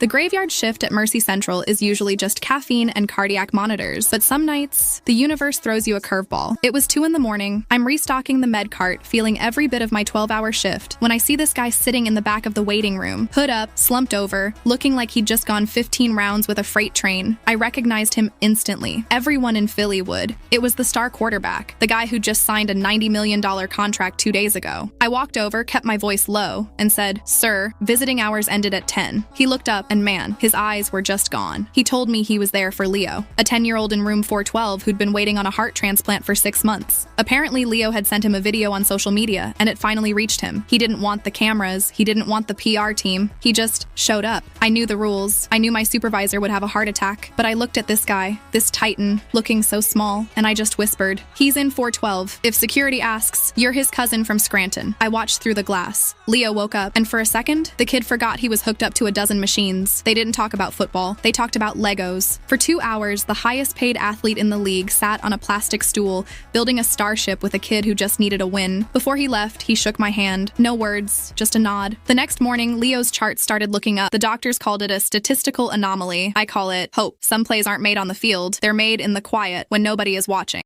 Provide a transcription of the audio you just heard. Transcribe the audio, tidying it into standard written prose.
The graveyard shift at Mercy Central is usually just caffeine and cardiac monitors, but some nights, the universe throws you a curveball. It was 2 in the morning. I'm restocking the med cart, feeling every bit of my 12-hour shift, when I see this guy sitting in the back of the waiting room, hood up, slumped over, looking like he'd just gone 15 rounds with a freight train. I recognized him instantly. Everyone in Philly would. It was the star quarterback, the guy who just signed a $90 million contract 2 days ago. I walked over, kept my voice low, and said, "Sir, visiting hours ended at 10. He looked up, and man, his eyes were just gone. He told me he was there for Leo, a 10-year-old in room 412 who'd been waiting on a heart transplant for 6 months. Apparently, Leo had sent him a video on social media, and it finally reached him. He didn't want the cameras, he didn't want the PR team, he just showed up. I knew the rules, I knew my supervisor would have a heart attack, but I looked at this guy, this titan, looking so small, and I just whispered, 'He's in 412. If security asks, you're his cousin from Scranton.' I watched through the glass. Leo woke up, and for a second, the kid forgot he was hooked up to a dozen machines. They didn't talk about football, they talked about Legos. For 2 hours, the highest paid athlete in the league sat on a plastic stool, building a starship with a kid who just needed a win. Before he left, he shook my hand. No words, just a nod. The next morning, Leo's chart started looking up. The doctors called it a statistical anomaly. I call it hope. Some plays aren't made on the field, they're made in the quiet when nobody is watching.